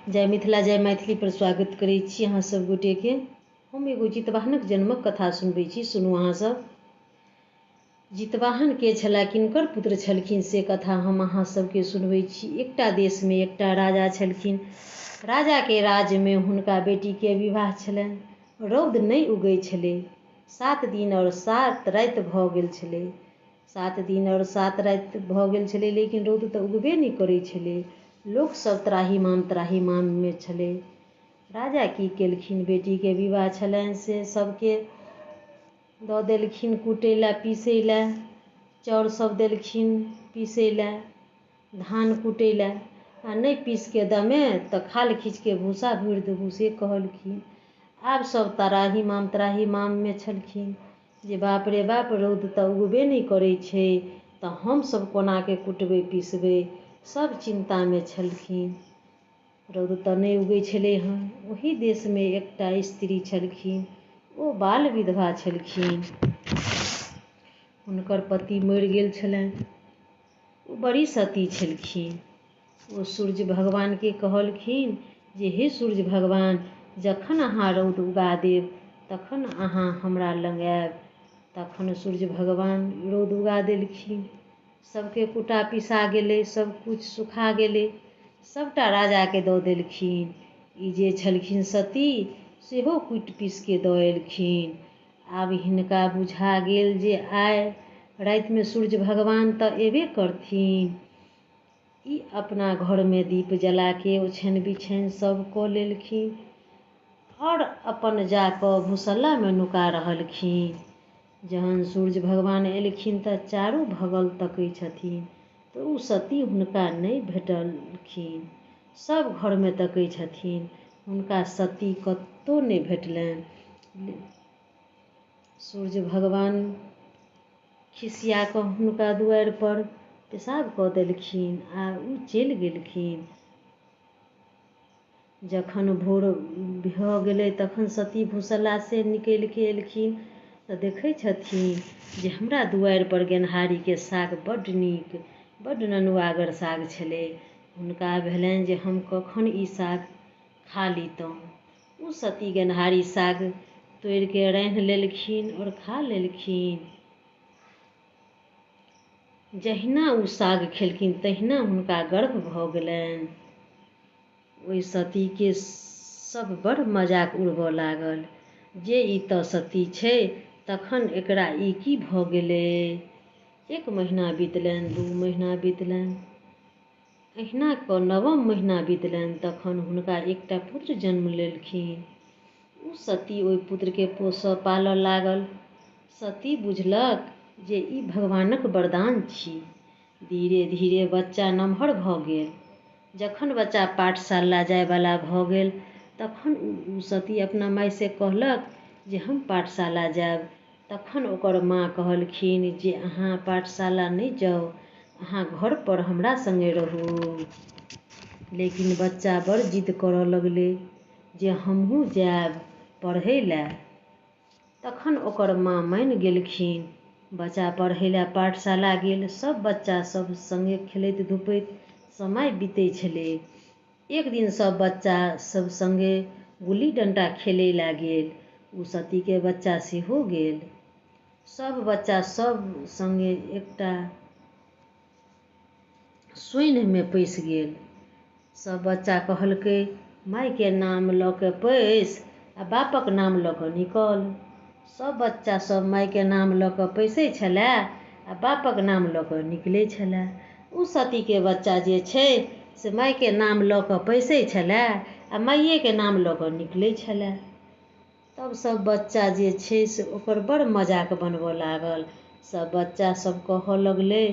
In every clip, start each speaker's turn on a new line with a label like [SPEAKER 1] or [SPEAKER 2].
[SPEAKER 1] जय मिथिला जय मैथिली पर स्वागत करै छी अहाँ सब गोटे के। हम एगो जितवाहनक जन्मक कथा सुनबै छी, सुनू अहाँ सब। जितवाहन के छला, किनकर पुत्र छलखिन से कथा हम अहाँ सबके सुनबै छी। एकटा देश में एकटा राजा छलखिन। राजा के राज में हुनका बेटी के विवाह छलनि। रौद नहीं उगै छलै। 7 दिन और 7 राति भऽ गेल छलै। 7 दिन और 7 राति भऽ गेल छलै, लेकिन रौद तऽ उगबे नहीं करै छलै। लोक सब त्राहिमाम में छलै। राजा की केलखिन, बेटी के विवाह छलनि से सबके दऽ देलखिन कूटै लए, पीसै लए। चाउर सब देलखिन पीसै लए, धान कूटै लए। आ नहीं पीस के दमे तऽ खाल खींच के भूसा भूरि देबू से कहलखिन। आब सब त्राहिमाम में छलखिन जे बाप रे बाप, रौद तऽ उगबे नहीं करै छै, तऽ हम सब कोना के कुटबै पीसबै। सब चिंता में छलखिन। रौद तऽ नहीं उगै छलै हँ। ओही देश में एकटा स्त्री छलखिन। ओ बाल विधवा छलखिन। हुनकर पति मरि गेल छलनि। ओ बड़ी सती छलखिन। ओ सूर्य भगवान के कहलखिन जे हे सूर्य भगवान, जखन अहाँ रौद उगा देब तखन अहाँ हमरा लग आयब। तखन सूर्य भगवान रौद उगा देलखिन। सबके कुटा पिसा गेलै, सब कुछ सुखा गेलै। सबटा राजा के दऽ देलखिन। ई जे छलखिन सती, सेहो कुटि पीस के दऽ एलखिन। आब हिनका बुझा गेल जे आइ राति में सूर्य भगवान तऽ एबे करथिन। ई अपना घर में दीप जला के ओछैन बिछैन सब कऽ लेलखिन और अपन जाकऽ भूसल्ला में नुका रहलखिन। जहन सूर्य भगवान एलखिन तऽ चारू बगल तकै छथिन, तऽ उ सती हुनका नहीं भेटलखिन। सब घर में तकै छथिन, हुनका सती कतौ नहीं भेटलनि। सूर्य भगवान खिसिया कऽ हुनका दुआरि पर पेशाब कऽ देलखिन आ उ चलि गेलखिन। जखन भोर भऽ गेलै तखन सती भूसल्ला से निकलि के एलखिन तऽ देखै छथिन जे हमरा दुआरि पर गेनहारी के साग बड्ड नीक, बड्ड ननुआगर साग छलै। हुनका भेलनि जे हम कखन ई साग खा लीतहुँ। उ सती गेनहारी साग तोड़ि के रान्हि लेलखिन और खा लेलखिन। जहिना उ साग खेलखिन तहिना हुनका गर्भ भऽ गेलनि। ओहि सती के सब बड़ मजाक उड़बऽ लागल जे ई तऽ सती छै, तखन एकरा ई की भऽ गेलै। 1 महीना बीतलनि, 2 महीना बीतलनि, अहिना कऽ 9वाँ महीना बीतलनि। तखन हुनका एकटा पुत्र जन्म लेलखिन। उ सती ओहि पुत्र के पोसऽ पालऽ लागल। सती बुझलक जे ई भगवानक वरदान छी। धीरे धीरे बच्चा नमहर भऽ गेल। जखन बच्चा पाठशाला जाय वाला भऽ गेल तखन उ सती अपना माय से कहलक जे हम पाठशाला जायब। तखन ओकर माँ कहलखिन जे अहाँ पाठशाला नहीं जाउ, अहाँ घर पर हमरा संगे रहू। लेकिन बच्चा बड़ जिद करऽ लगलै जे हमहूँ जायब पढ़ै लए। तखन ओकर माँ मानि गेलखिन। बच्चा पढ़ै लए पाठशाला गेल। सब बच्चा सब संगे खेलैत धुपैत समय बीतै छलै। एक दिन सब बच्चा सब संगे गुल्ली डंटा खेलै लए गेल। उ सती के बच्चा सेहो गेल। सब बच्चा सब संगे एकटा सोनि में पैसि गेल। सब बच्चा कहलकै, माय के नाम लऽ के पैस आ बापक नाम लऽ के निकल। सब बच्चा सब माय के नाम लऽ के पैसै छलै आ बापक नाम लऽ के निकलै छलै। उ सती के बच्चा जे छै से माय के नाम लऽ के पैसै छलै आ माइये के नाम लऽ के निकलै छलै। तब सब बच्चा जे छै से ओकर बड़ मजाक बनबऽ लागल। सब बच्चा सब कहऽ लगलै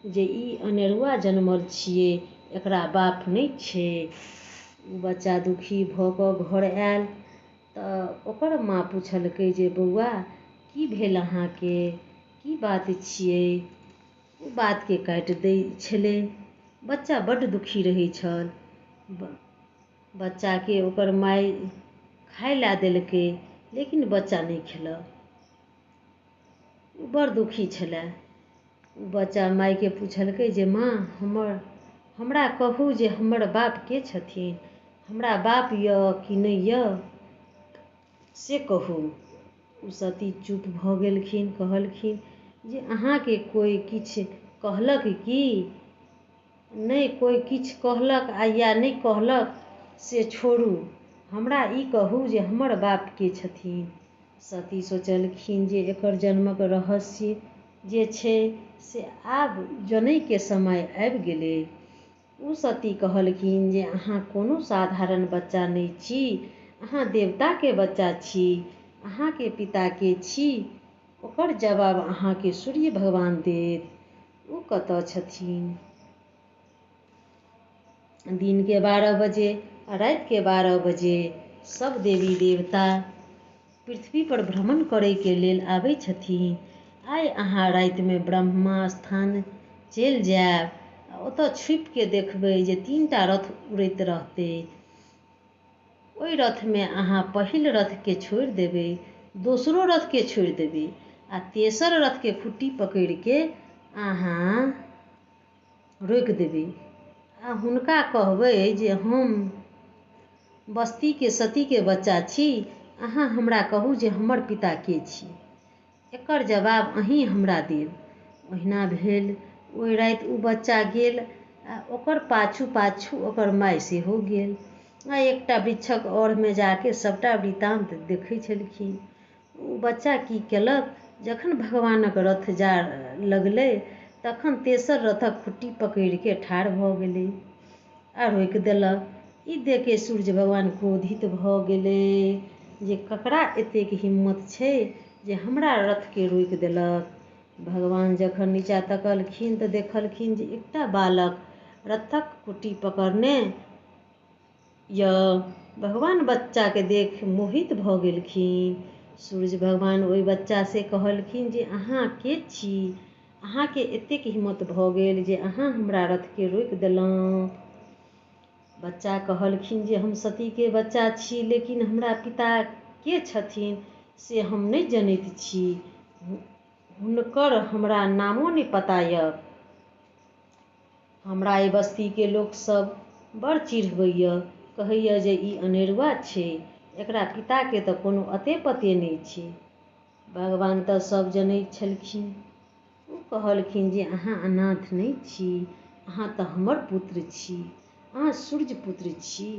[SPEAKER 1] जे ई अनेरुआ जन्मल छियै, एकरा बाप नहीं छै। उ बच्चा दुखी भऽ कऽ घर आयल तऽ ओकर माँ पुछलकै जे बौआ की भेल अहाँके, की बात छियै। उ बात के काटि दै छलै। बच्चा बड्ड दुखी रहै छल। बच्चा के ओकर माय खाय लए देलकै, लेकिन बच्चा नहीं खेलक। उ बड़ दुखी छलै। उ बच्चा माय के पुछलकै जे माँ हमरा कहू जे हमर बाप के छथिन, हमरा बाप य कि नहीं य से कहू। ओ सती चुप भऽ गेलखिन। कहलखिन जे अहाँके कोई किछु कहलक कि नहि? कोई किछु कहलक आ या नहि कहलक से छोड़ू, हमरा ई कहू जे हमर बाप के छथिन। सती सोचलखिन जे एकर जन्मक रहस्य जे छै से आब जनैके समय आबि गेलै। ओ सती कहलखिन जे अहाँ कोनो साधारण बच्चा नहि छी, अहाँ देवताके बच्चा छी। अहाँके पिता के छी? ओकर जवाब अहाँके सूर्य भगवान देत। ओ कतऽ छथिन? दिन के 12 बजे आ राति के 12 बजे सब देवी देवता पृथ्वी पर भ्रमण करे के लेल आबै छथिन। आइ अहाँ राति में ब्रह्मा स्थान चलि जायब, ओतऽ छुपि के देखबै जे 3टा रथ उड़ैत रहतै। ओहि रथ में अहाँ पहिल रथ के छोड़ि देबै, दोसरो रथ के छोड़ि देबै आ तेसर रथ के खुट्टी पकड़ि के अहाँ रोकि देबै आ हुनका कहबै जे हम बस्ती के सती के बच्चा छी, अहाँ हमरा कहू जे हमर पिता के छी। एकर जवाब अहीं हमरा देब। ओहिना भेल। ओहि राति ओ बच्चा गेल आ ओकर पाछू पाछू ओकर माय सेहो गेल आ एकटा वृक्षक ओर में जाके सबटा वृतांत देखै छलखिन। ओ बच्चा की केलक, जखन भगवानक रथ जा लगलै तखन तेसर रथक खुट्टी पकड़ि के ठाढ़ भऽ गेलै आ रोकि देलक। ई देख के सूर्य भगवान क्रोधित भऽ गेलै जे ककरा एतेक हिम्मत छै जे हमरा रथ के रोकि देलक। भगवान जखन नीचा तकलखिन तऽ देखलखिन जे एकटा बालक रथक कुटी पकड़ने य। भगवान बच्चा के देख मोहित भऽ गेलखिन। सूर्य भगवान ओहि बच्चा से कहलखिन जे अहाँ के छी? अहाँ के एतेक हिम्मत भऽ गेल जे अहाँ हमरा रथ के रोकि देलहुँ। बच्चा कहलखिन जे हम सती के बच्चा छी, लेकिन हमरा पिता के छथिन से हम नहि जनैत छी। हुनकर हमरा नामो नहि पता य। हमरा एहि बस्ती के लोक सब बड़ चिढ़बैया, कहैया जे ई अनेरुआ छै, एकरा पिता के तऽ कोनो अते पते नहि छै। भगवान तऽ सब जनैत छलखिन। ओ कहलखिन जे अहाँ अनाथ नहि छी, अहाँ तऽ हमर पुत्र छी, अहाँ सूर्य पुत्र छी।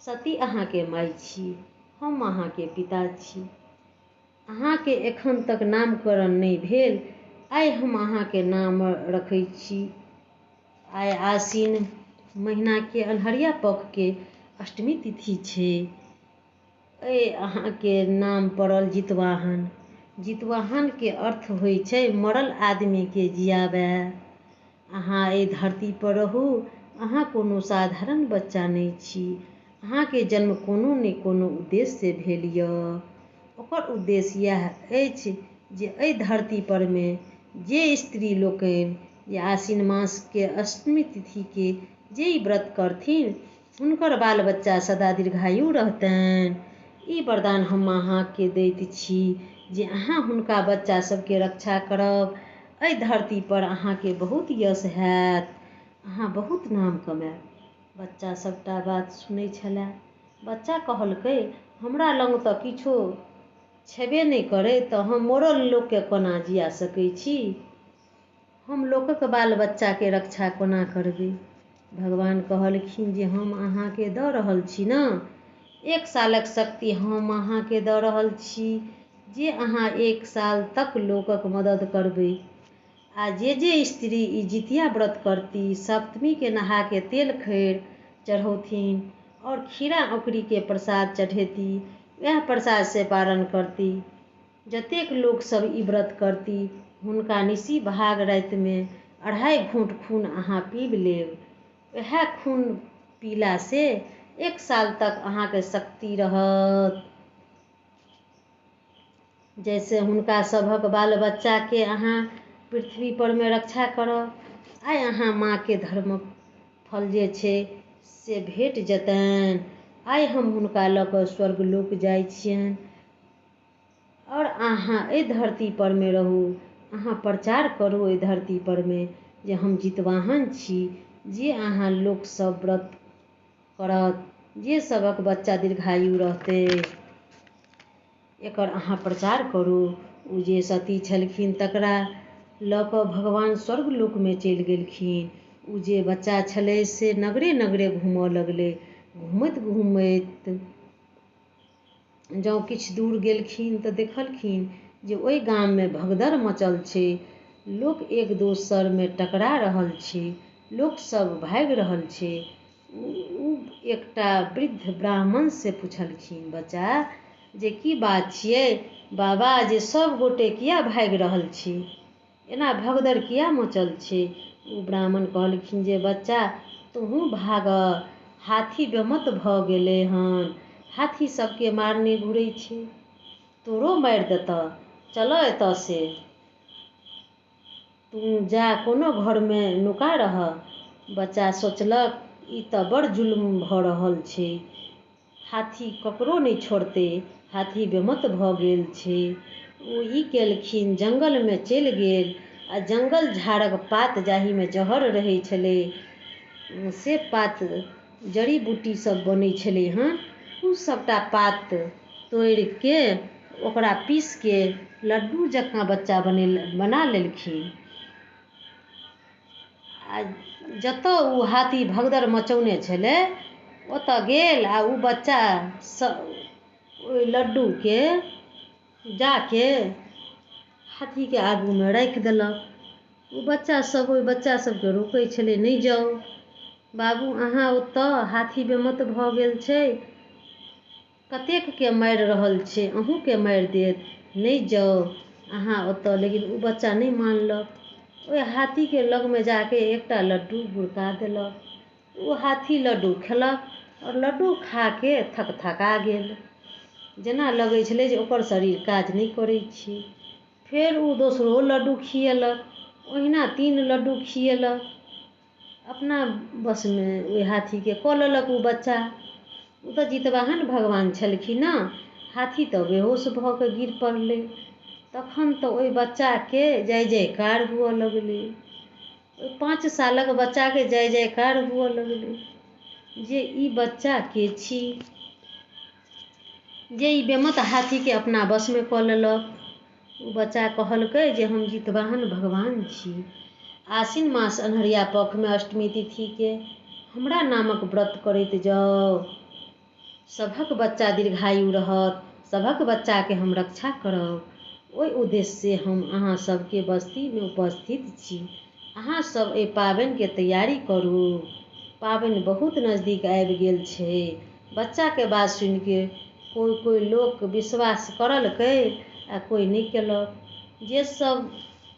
[SPEAKER 1] सती अहाँ के माय छी, हम अहाँ के पिता छी। अहाँ के एखन तक नामकरण नहीं भेल, आइ हम अहाँ के नाम रखै छी। आइ आश्विन महीना के अन्हरिया पख के अष्टमी तिथि छै। अहाँ के नाम पड़ल जितवाहन। जितवाहन के अर्थ होइ छै मरल आदमी के जियाबे। अहाँ एहि धरती पर रहू, अहाँ कोनो साधारण बच्चा नहीं छी। अहाँ के जन्म कोनो ने कोनो उद्देश्य से भेल य। ओकर उद्देश्य यह अछि जे एहि धरती पर में जे स्त्री लोकनि जे आश्विन मास के अष्टमी तिथि के जे ई व्रत करथिन, हुनकर बाल बच्चा सदा दीर्घायु रहतनि। ई वरदान हम अहाँ के दैत छी जे अहाँ हुनका बच्चा सबके रक्षा करब। एहि धरती पर अहाँ के बहुत यश हैत, अहाँ बहुत नाम कमाएब। बच्चा सबटा बात सुनै छलै। बच्चा कहलकै हमरा लग तऽ किछो छेबे नहीं करै तऽ हम मरल लोक के कोना जिया सकै छी? हम लोकक बाल बच्चा के रक्षा कोना करबै? भगवान कहलखिन जे हम अहाँ के दऽ रहल छी न, 1 सालक शक्ति हम अहाँ के दऽ रहल छी जे अहाँ 1 साल तक लोकक मदद करबै। आ जे स्त्री ई जितिया व्रत करती, सप्तमी के नहा के तेल खैर चढ़ौथिन और खीरा औकरी के प्रसाद चढ़ेती, वह प्रसाद से पारण करती। जतेक लोक सब ई व्रत करती, हुनका निसी भाग राति में 2.5 घूंट खून अहाँ पीब लेब। वह खून पीला से 1 साल तक अहाँ के शक्ति रहत। जैसे हुनका सभक बाल बच्चा के अहाँ पृथ्वी पर में रक्षा करब। आइ अहाँ माँ के धर्मक फल जे छै से भेट जेतनि। आइ हम हुनका लऽ कऽ स्वर्ग लोक जाइ छियनि और अहाँ एहि धरती पर में रहू। अहाँ प्रचार करू एहि धरती पर में जे हम जितवाहन छी, जे अहाँ लोक सब व्रत करत जे सबक बच्चा दीर्घायु रहतै एकर अहाँ प्रचार करू। ओ जे सती छलखिन तकरा लऽ कऽ भगवान स्वर्गलोकमे चलि गेलखिन। ओ जे बच्चा छलै से नगरे नगरे घूमऽ लगलै। घूमैत घूमैत जँ किछु दूर गेलखिन तऽ देखलखिन जे ओहि गाममे भगदड़ मचल छै। लोक एक दोसरमे टकरा रहल छै, लोकसभ भागि रहल छै। ओ एकटा वृद्ध ब्राह्मणसँ पुछलखिन, बच्चा जे की बात छियै बाबा, जे सब गोटे किया भागि रहल छी, एना भगदड़ किया मचल छै? ओ ब्राह्मण कहलखिन जे बच्चा तोहूँ भागऽ, हाथी बेमत भऽ गेलै हन। हाथी सबके मारने घुरै छै, तोरो मारि देतऽ। चलऽ एतऽसँ, तू जा कोनो घरमे नुका रहऽ। बच्चा सोचलक ई तऽ बड़ जुल्म भऽ रहल छै, हाथी ककरो नहि छोड़तै, हाथी बेमत भऽ गेल छै। ओ ई केलखिन, जंगलमे चलि गेल आ जंगल झाड़क पात जाहिमे जहर रहै छलै से पात जड़ी बूटी सब बनै छलै हन, ओ सबटा पात तोड़ि के ओकरा पीस के लड्डू जकाँ बच्चा बना लेलखिन। आ जतऽ ओ हाथी भगदड़ मचौने छलै ओतऽ गेल आ ओ बच्चा ओहि लड्डूके जाके हाथीके आगूमे राखि देलक। ओ बच्चा सब ओहि बच्चा सबके रोकै छलै, नहि जाउ बाबू, अहाँ ओतऽ हाथी बेमत भऽ गेल छै, कतेकके मारि रहल छै, अहूँके मारि देत, नहि जाउ अहाँ ओतऽ। लेकिन ओ बच्चा नहि मानलक। ओहि हाथीके लगमे जाके एकटा लड्डू गुड़का देलक। ओ हाथी लड्डू खेलक और लड्डू खाके थकथका गेल, जेना लगै छलै जे ओकर शरीर काज नहि करै छै। फेर ओ दोसरो लड्डू खिएलक, ओहिना 3 लड्डू खिएलक। अपना बसमे ओहि हाथीके कऽ लेलक ओ बच्चा। ओ तऽ जितवाहन भगवान छलखिन ने। हाथी तऽ बेहोश भऽ कऽ गिर पड़लै। तखन तऽ ओहि बच्चाके जय जयकार हुअ लगलै। ओहि 5 सालक बच्चाके जय जयकार हुअ लगलै जे ई बच्चा के छी, जे ई बेमत हाथीके अपना बसमे कऽ लेलक। ओ बच्चा कहलकै जे हम जितवाहन भगवान छी। आसिन मास अन्हरिया पखमे अष्टमी तिथिके हमरा नामक व्रत करैत जाउ, सभक बच्चा दीर्घायु रहत, सभक बच्चाके हम रक्षा करब। ओहि उद्देश्यसँ हम अहाँ सबके बस्तीमे उपस्थित छी। अहाँ सब एहि पाबनिके तैयारी करू। पाबनि बहुत नजदीक आबि गेल छै। बच्चाके बात सुनिके कोइ लोक विश्वास करलकै आ कोइ नहि केलक। जे सब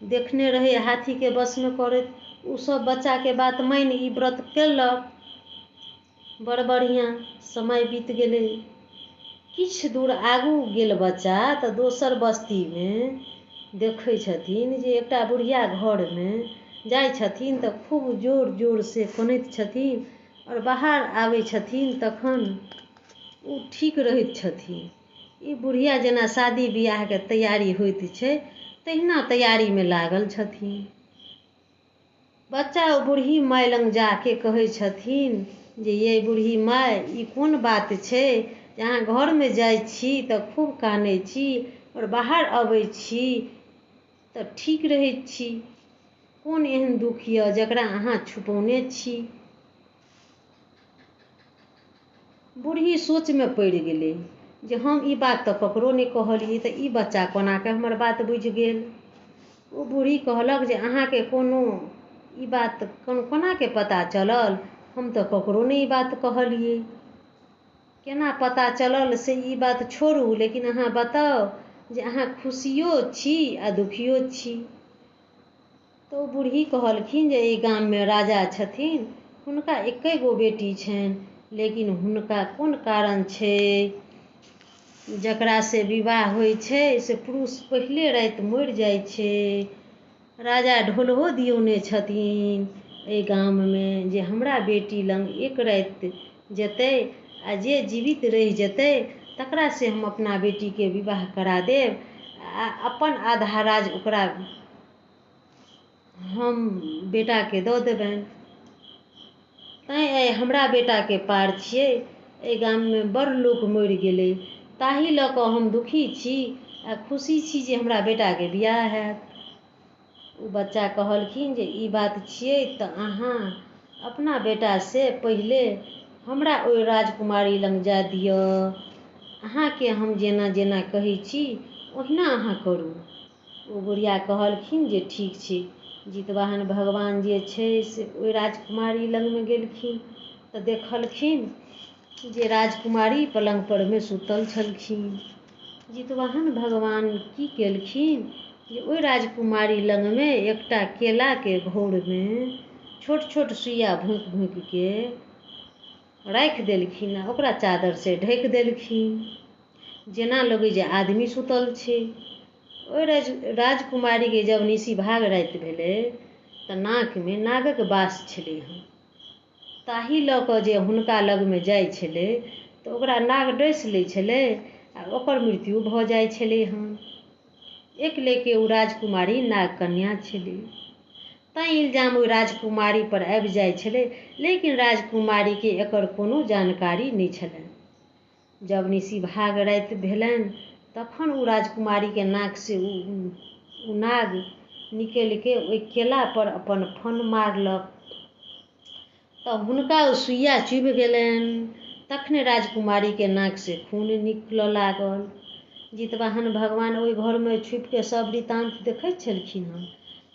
[SPEAKER 1] देखने रहै हाथीके बसमे करैत, ओ सब बच्चाके बात मानि ई व्रत केलक। बड़ बढ़िआँ समय बीत गेलै। किछु दूर आगू गेल बच्चा तऽ दोसर बस्तीमे देखै छथिन जे एकटा बुढ़िया घरमे जाइ छथिन तऽ खूब जोर जोरसँ कनैत छथिन और बाहर आबै छथिन तखन ओ ठीक रहैत छथिन। ई बुढ़िया जेना शादी बियाहके तैयारी होइत छै तहिना तैयारीमे लागल छथिन। बच्चा ओ बूढ़ी माय लग जाके कहै छथिन जे ये बूढ़ी माय, ई कोन बात छै जे अहाँ घरमे जाइ छी तऽ खूब कानै छी और बाहर अबै छी तऽ ठीक रहै छी? कोन एहन दुख यऽ जकरा अहाँ छुपौने छी? बूढ़ी सोचमे पड़ि गेलै जे हम ई बात तऽ ककरो नहि कहलियै, तऽ ई बच्चा कोनाके हमर बात बुझि गेल। ओ बूढ़ी कहलक जे अहाँके कोनो ई बात कोनाके पता चलल? हम तऽ ककरो नहि ई बात कहलियै। केना पता चलल से ई बात छोड़ू, लेकिन अहाँ बताउ जे अहाँ खुशियो छी आ दुखियो छी। तऽ ओ बूढ़ी कहलखिन जे एहि गाममे राजा छथिन, हुनका 1 गो बेटी छनि, लेकिन हुनका कोन कारण छै जकरासँ विवाह होइ छै से पुरुष पहिले राति मरि जाइ छै। राजा ढोलहो दियौने छथिन एहि गाममे जे हमरा बेटी लग 1 राति जेतै आ जे जीवित रहि जेतै तकरासँ हम अपना बेटीके विवाह करा देब आ अपन आधा राज ओकरा हम बेटाके दऽ देबनि। तैँ आइ हमरा बेटाके पार छियै एहि गाममे बड़ लोक मरि गेलै, ताहि लऽ कऽ हम दुखी छी आ खुशी छी जे हमरा बेटाके बियाह हैत। ओ बच्चा कहलखिन जे ई बात छियै तऽ अहाँ अपना बेटासँ पहिले हमरा ओहि राजकुमारी लग जाय दिअ। अहाँके हम जेना जेना कहै छी ओहिना अहाँ करू। ओ बुढ़िया कहलखिन जे ठीक छै। जितवाहन भगवान जे छै से ओहि राजकुमारी लगमे गेलखिन तऽ देखलखिन जे राजकुमारी पलंग परमे सुतल छलखिन। जितवाहन भगवान की केलखिन जे ओहि राजकुमारी लगमे एकटा केलाके घौरमे छोट छोट सुइया भोंकि भोंकि के राखि देलखिन आ ओकरा चादरसँ ढकि देलखिन, जेना लगै जे आदमी सुतल छै। ओहि राजकुमारीके जब निसी भाग राति भेलै तऽ नाकमे नागक बास छलै हँ। ताहि लऽ कऽ जे हुनका लगमे जाइ छलै तऽ ओकरा नाग डसि लै छलै आ ओकर मृत्यु भऽ जाइ छलै हँ। एक लेके ओ राजकुमारी नाग कन्या छलै, तैँ इल्जाम ओहि राजकुमारी पर आबि जाइ छलै, लेकिन राजकुमारीके एकर कोनो जानकारी नहि छलनि। जब निसी भाग राति भेलनि तखन ओ राजकुमारीके नाकसँ ओ नाग निकलि के ओहि केला पर अपन फन मारलक तऽ हुनका ओ सुइया चुभि गेलनि। तखने राजकुमारीके नाकसँ खून निकलऽ लागल। जितवाहन भगवान ओहि घरमे छुपिके सब वृतान्त देखैत छलखिन हँ।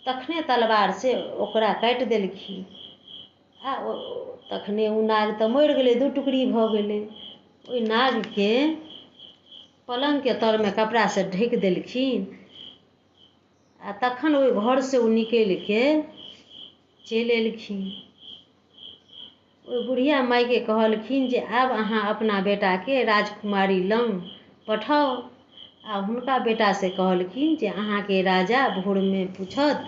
[SPEAKER 1] तखने तलवारसँ ओकरा काटि देलखिन आ तखने ओ नाग तऽ मरि गेलै, 2 टुकड़ी भऽ गेलै। ओहि नागके पलंगके तरमे कपड़ासँ ढकि देलखिन आ तखन ओहि घरसँ ओ निकलिके चलि एलखिन। ओहि बुढ़िया मायके कहलखिन जे आब अहाँ अपना बेटाके राजकुमारी लग पठाउ आ हुनका बेटासँ कहलखिन जे अहाँके राजा भोरमे पूछत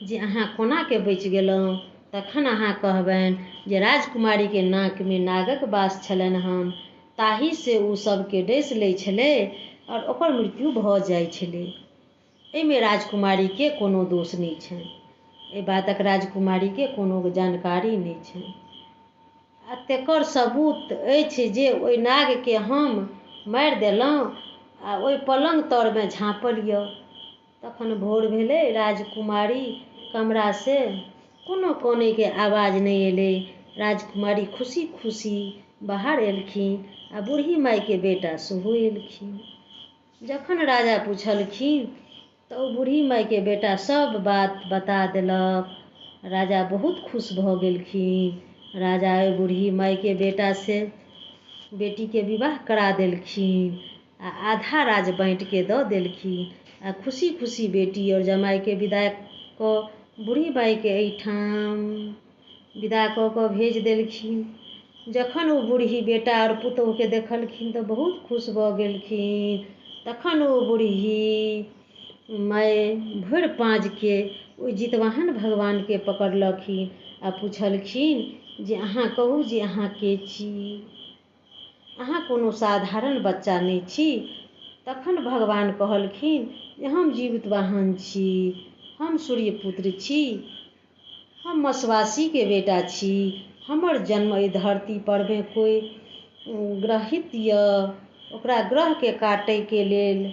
[SPEAKER 1] जे अहाँ कोनाके बचि गेलहुँ, तखन अहाँ कहबनि जे राजकुमारीके नाकमे नागक बास छलनि हन, ताहिसँ ओ सबके डसि लै छलै आओर ओकर मृत्यु भऽ जाइ छलै। एहिमे राजकुमारीके कोनो दोष नहि छनि, एहि बातक राजकुमारीके कोनो जानकारी नहि छनि। आ तेकर सबूत अछि जे ओहि नागके हम मारि देलहुँ आ ओहि पलंग तरमे झाँपल यऽ। तखन भोर भेलै, राजकुमारी कमरासँ कोनो कानैके आवाज नहि एलै। राजकुमारी खुशी खुशी बाहर एलखिन आ बूढ़ी मायके बेटा सेहो एलखिन। जखन राजा पुछलखिन तऽ ओ बूढ़ी मायके बेटा सब बात बता देलक। राजा बहुत खुश भऽ गेलखिन। राजा ओहि बूढ़ी मायके बेटासँ बेटीके विवाह करा देलखिन आ आधा राज बाँटिके दऽ देलखिन आ खुशी खुशी बेटी और जमाइके विदा कऽ बूढ़ी मायके एहिठाम विदा कऽ कऽ भेज देलखिन। जखन ओ बूढ़ी बेटा और पुतोहूके देखलखिन तऽ बहुत खुश भऽ गेलखिन। तखन ओ बूढ़ी माय भरि पाँजके ओहि जितवाहन भगवानके पकड़लखिन आ पुछलखिन जे अहाँ कहू जे अहाँ के छी, अहाँ कोनो साधारण बच्चा नहि छी। तखन भगवान कहलखिन जे हम जितवाहन छी, हम सूर्यपुत्र छी, हम मसवासीके बेटा छी। हमर जन्म एहि धरती परमे कोइ ग्रहित यऽ, ओकरा ग्रहके काटैके लेल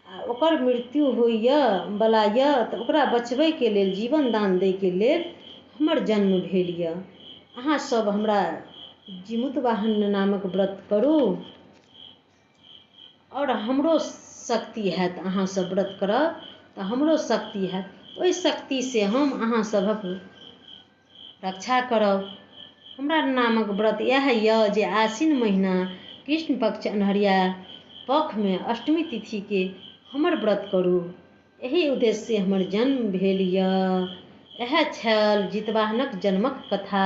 [SPEAKER 1] आ ओकर मृत्यु होइए बला यऽ तऽ ओकरा बचबैके लेल, जीवन दान दैके लेल हमर जन्म भेल यऽ। अहाँ सब हमरा जितवाहन नामक व्रत करू और हमरो शक्ति हैत। अहाँ सब व्रत करब तऽ हमरो शक्ति हैत, ओहि शक्तिसँ हम अहाँ सभक रक्षा करब। हमरा नामक व्रत इएह यऽ जे आश्विन महीना कृष्ण पक्ष अन्हरिया पखमे अष्टमी तिथिके हमर व्रत करू। एहि उद्देश्यसँ हमर जन्म भेल यऽ। इएह छल जितवाहनक जन्मक कथा।